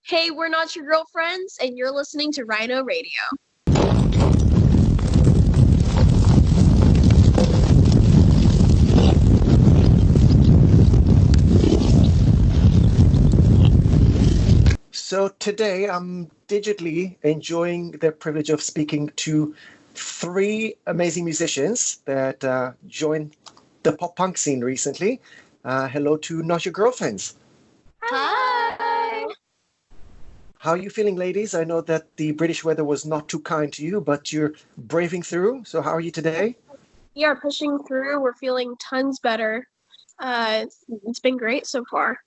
Hey, we're Not Your Girlfriends, and you're listening to Rhino Radio. So today I'm digitally enjoying the privilege of speaking to three amazing musicians that joined the pop punk scene recently. Hello to Not Your Girlfriends. Hi! How are you feeling, ladies? I know that the British weather was not too kind to you, but you're braving through. So how are you today? We are pushing through. We're feeling tons better. It's been great so far.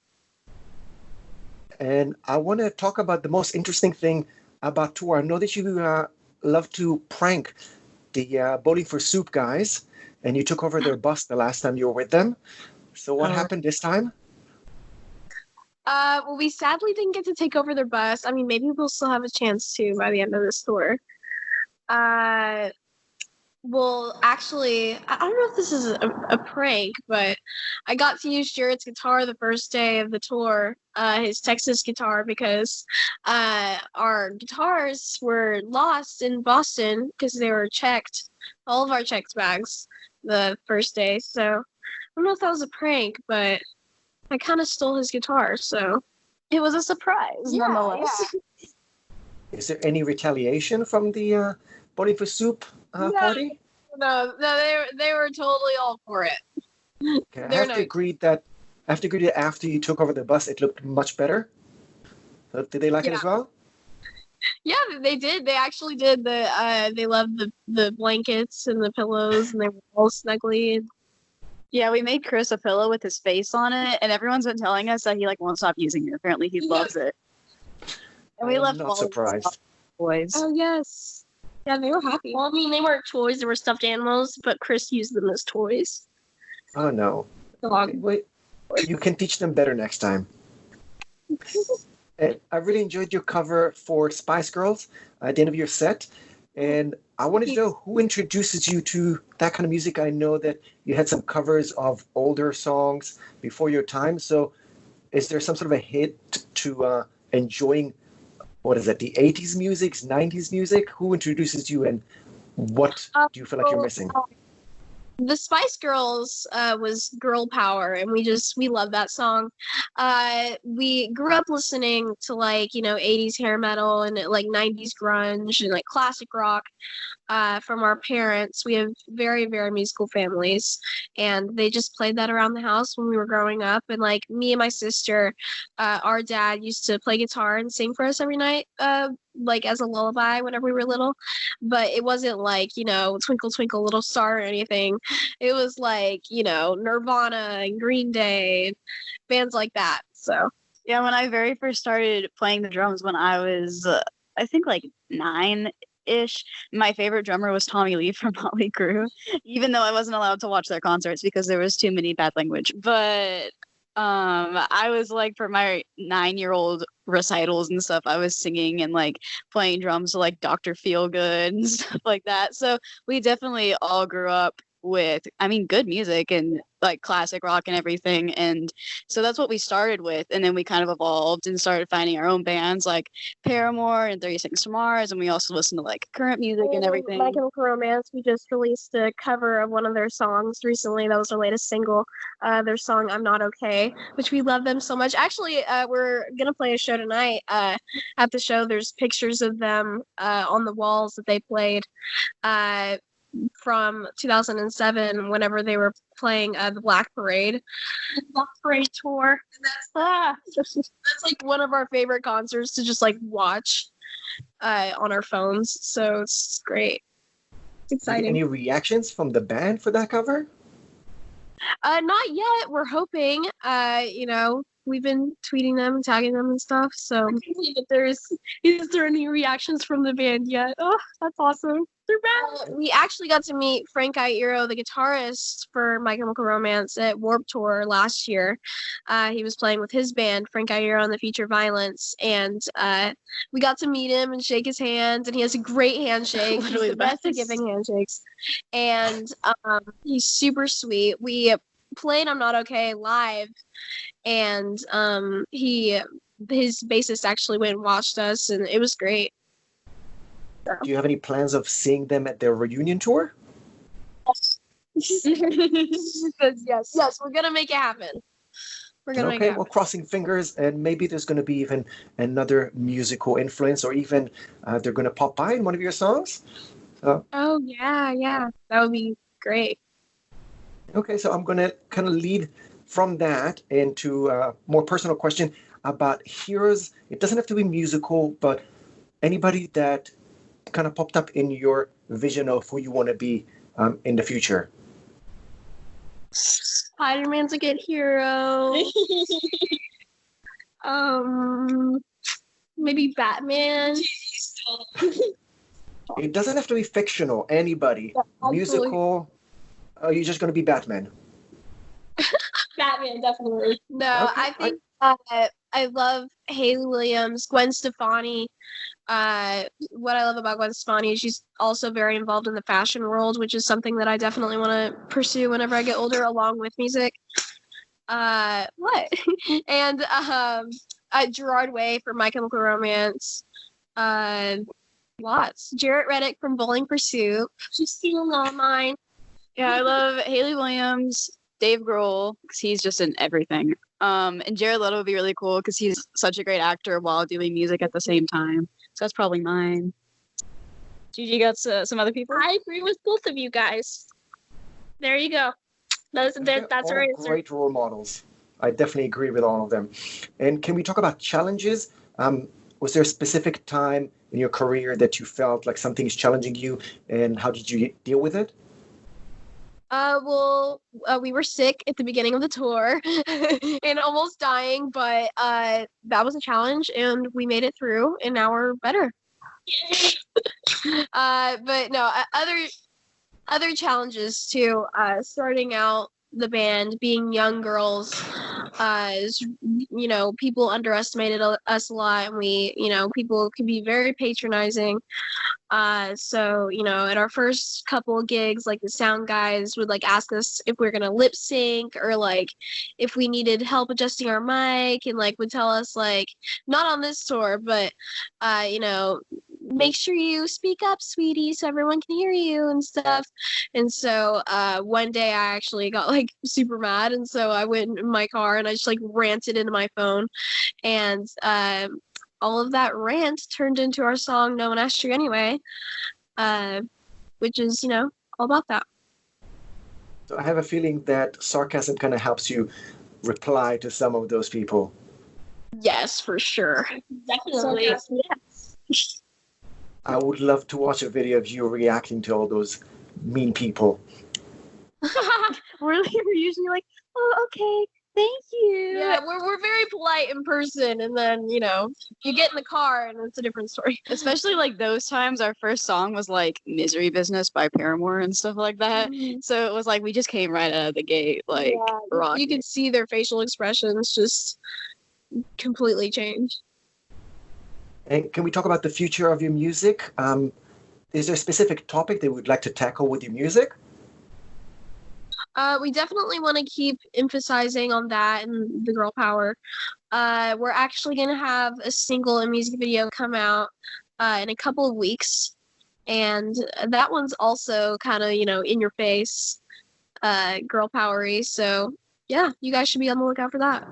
And I want to talk about the most interesting thing about tour. I know that you love to prank the Bowling for Soup guys, and you took over their bus the last time you were with them. So what happened this time? Well, we sadly didn't get to take over their bus. I mean, maybe we'll still have a chance to by the end of this tour. Well, actually, I don't know if this is a prank, but I got to use Jared's guitar the first day of the tour, his Texas guitar, because our guitars were lost in Boston because they were checked, all of our checked bags the first day. So I don't know if that was a prank, but I kind of stole his guitar, so it was a surprise, nonetheless. Yeah. Is there any retaliation from the Bowling for Soup party? No, they were totally all for it. Okay, I have to agree that after you took over the bus, it looked much better. So did they like it as well? Yeah, they did. They actually did. They loved the blankets and the pillows, and they were all snuggly. Yeah, we made Chris a pillow with his face on it, and everyone's been telling us that he won't stop using it. Apparently, he loves it. And we left not surprised. Toys. Oh yes, yeah, they were happy. Well, I mean, they weren't toys; they were stuffed animals. But Chris used them as toys. Oh no! Wait, you can teach them better next time. I really enjoyed your cover for Spice Girls at the end of your set. And I wanted to know who introduces you to that kind of music. I know that you had some covers of older songs before your time. So is there some sort of a hit to enjoying, the 80s music, 90s music? Who introduces you and what do you feel like you're missing? The Spice Girls was Girl Power, and we love that song. We grew up listening to 80s hair metal and 90s grunge and classic rock from our parents. We have very, very musical families, and they just played that around the house when we were growing up. And me and my sister, our dad used to play guitar and sing for us every night. As a lullaby whenever we were little, but it wasn't Twinkle Twinkle Little Star or anything. It was Nirvana and Green Day, bands like that. So yeah, when I very first started playing the drums when I was I think 9-ish, my favorite drummer was Tommy Lee from Motley Crue, even though I wasn't allowed to watch their concerts because there was too many bad language. But I was for my 9-year-old recitals and stuff, I was singing and playing drums to Dr. Feelgood and stuff like that. So we definitely all grew up with, good music and classic rock and everything. And so that's what we started with. And then we kind of evolved and started finding our own bands like Paramore and 36 to Mars. And we also listened to current music and everything. My Chemical Romance, we just released a cover of one of their songs recently. That was their latest single, their song I'm Not Okay, which we love them so much. Actually, we're going to play a show tonight. At the show, there's pictures of them on the walls that they played from 2007 whenever they were playing the Black Parade tour. And that's one of our favorite concerts to just watch on our phones. So it's great. It's exciting. Any reactions from the band for that cover? Not yet. We're hoping. We've been tweeting them and tagging them and stuff. So is there any reactions from the band yet? Oh, that's awesome. They're back. We actually got to meet Frank Iero, the guitarist for My Chemical Romance, at Warped Tour last year. He was playing with his band, Frank Iero and the Future Violence, and we got to meet him and shake his hand, and he has a great handshake. He's the best at giving handshakes, and he's super sweet. We played I'm Not Okay live, and he his bassist actually went and watched us, and it was great. Do you have any plans of seeing them at their reunion tour? Yes, we're gonna make it happen. We're gonna make it Okay, happen. well, crossing fingers, and maybe there's going to be even another musical influence, or even they're going to pop by in one of your songs. So, Oh yeah, that would be great. okay, so I'm going to kind of lead from that into a more personal question about heroes. It doesn't have to be musical, but anybody that kind of popped up in your vision of who you want to be in the future. Spider-Man's a good hero. Maybe Batman. It doesn't have to be fictional. Anybody, Yeah, musical. You're just going to be Batman. Batman, definitely. No, Okay, I think I love Haley Williams, Gwen Stefani. What I love about Gwen Stefani is she's also very involved in the fashion world, which is something that I definitely want to pursue whenever I get older, along with music. What? And Gerard Way from My Chemical Romance. Lots. Jarrett Reddick from Bowling for Soup. She's stealing all mine. Yeah, I love Haley Williams, Dave Grohl, because he's just in everything. And Jared Leto would be really cool because he's such a great actor while doing music at the same time. So that's probably mine. Gigi got some other people? I agree with both of you guys. There you go. That's All right. great role models. I definitely agree with all of them. And can we talk about challenges? Was there a specific time in your career that you felt like something is challenging you, and how did you deal with it? We were sick at the beginning of the tour and almost dying, but that was a challenge, and we made it through, and now we're better. But no, other challenges too. Starting out the band, being young girls, people underestimated us a lot, and people could be very patronizing. So at our first couple of gigs, like the sound guys would like ask us if we're gonna lip sync, or like if we needed help adjusting our mic, and like would tell us like, not on this tour, but make sure you speak up, sweetie, so everyone can hear you and stuff. And so one day I actually got like super mad, and so I went in my car and I just like ranted into my phone, and all of that rant turned into our song "No One Asked You Anyway," which is all about that. So I have a feeling that sarcasm kind of helps you reply to some of those people. Yes, for sure. Definitely. Yes. I would love to watch a video of you reacting to all those mean people. We're usually like, oh, okay, thank you. Yeah, we're very polite in person, and then you get in the car and it's a different story. Especially like those times, our first song was like "Misery Business" by Paramore and stuff like that. Mm-hmm. So it was like we just came right out of the gate, like rocking. You could see their facial expressions just completely change. And can we talk about the future of your music? Is there a specific topic that you would like to tackle with your music? We definitely want to keep emphasizing on that and the girl power. We're actually going to have a single and music video come out in a couple of weeks. And that one's also kind of, in your face, girl powery. So, yeah, you guys should be on the lookout for that.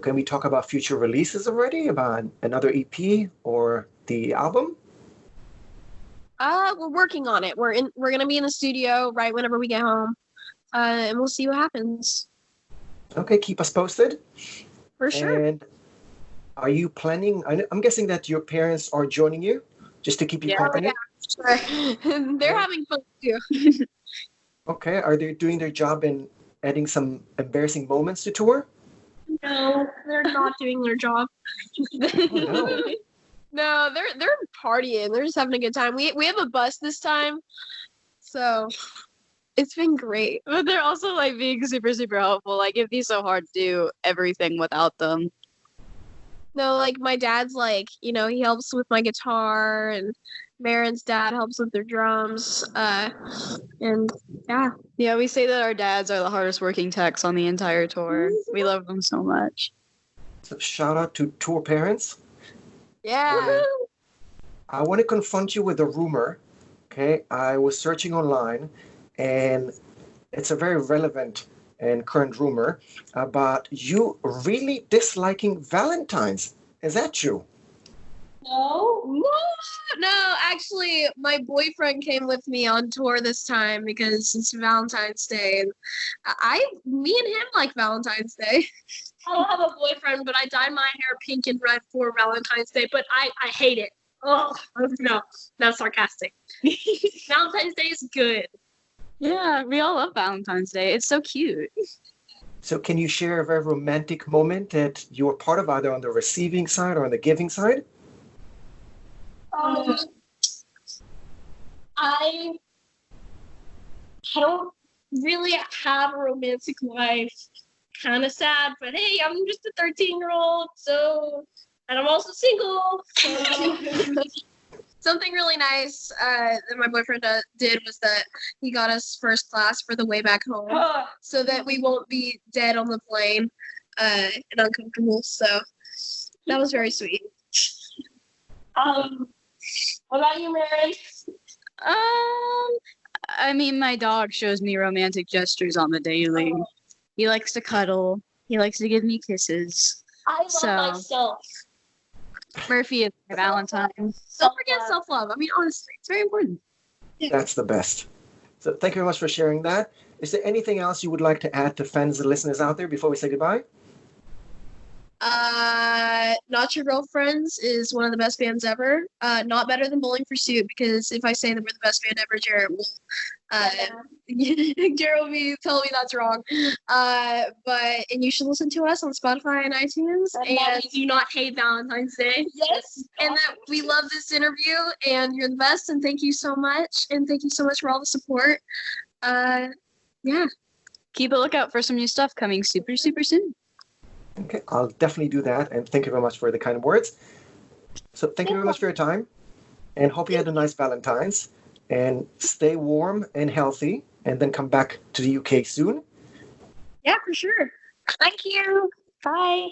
Can we talk about future releases already? About another EP or the album? We're working on it. We're gonna be in the studio right whenever we get home, and we'll see what happens. Okay, keep us posted. For sure. And are you planning? I'm guessing that your parents are joining you just to keep you company. Yeah, sure. They're having fun too. Okay, are they doing their job in adding some embarrassing moments to tour? No, they're not doing their job. Oh, no. No, they're partying. They're just having a good time. We have a bus this time, so it's been great. But they're also like being super, super helpful. Like it'd be so hard to do everything without them. No, like my dad's like, he helps with my guitar, and Maren's dad helps with their drums. And yeah. Yeah, we say that our dads are the hardest working techs on the entire tour. We love them so much. So shout out to tour parents. Yeah. I want to confront you with a rumor. Okay, I was searching online, and it's a very relevant and current rumor about you really disliking Valentine's. Is that true? No, no, actually, my boyfriend came with me on tour this time because it's Valentine's Day, and me and him like Valentine's Day. I don't have a boyfriend, but I dyed my hair pink and red for Valentine's Day, but I hate it. Oh, no, that's sarcastic. Valentine's Day is good. Yeah, we all love Valentine's Day. It's so cute. So can you share a very romantic moment that you were part of, either on the receiving side or on the giving side? I don't really have a romantic life. Kind of sad, but hey, I'm just a 13-year-old, and I'm also single. So. Something really nice that my boyfriend did was that he got us first class for the way back home, so that we won't be dead on the plane and uncomfortable. So that was very sweet. What about you, Maren? I mean, my dog shows me romantic gestures on the daily. He likes to cuddle. He likes to give me kisses. I love myself. Murphy is my Valentine. Don't forget self-love. I mean, honestly, it's very important. That's the best. So thank you very much for sharing that. Is there anything else you would like to add to fans and listeners out there before we say goodbye? Not Ur Girlfrenz is one of the best bands ever. Not better than Bowling for Soup, because if I say that we're the best band ever, Jared will Jared will be telling me that's wrong. And you should listen to us on Spotify and iTunes. And do not hate Valentine's Day. Yes. And that we love this interview, and you're the best, and thank you so much. And thank you so much for all the support. Yeah. Keep a lookout for some new stuff coming super, super soon. Okay, I'll definitely do that, and thank you very much for the kind words. So thank you very much for your time, and hope you had a nice Valentine's, and stay warm and healthy, and then come back to the UK soon. Yeah, for sure. Thank you. Bye.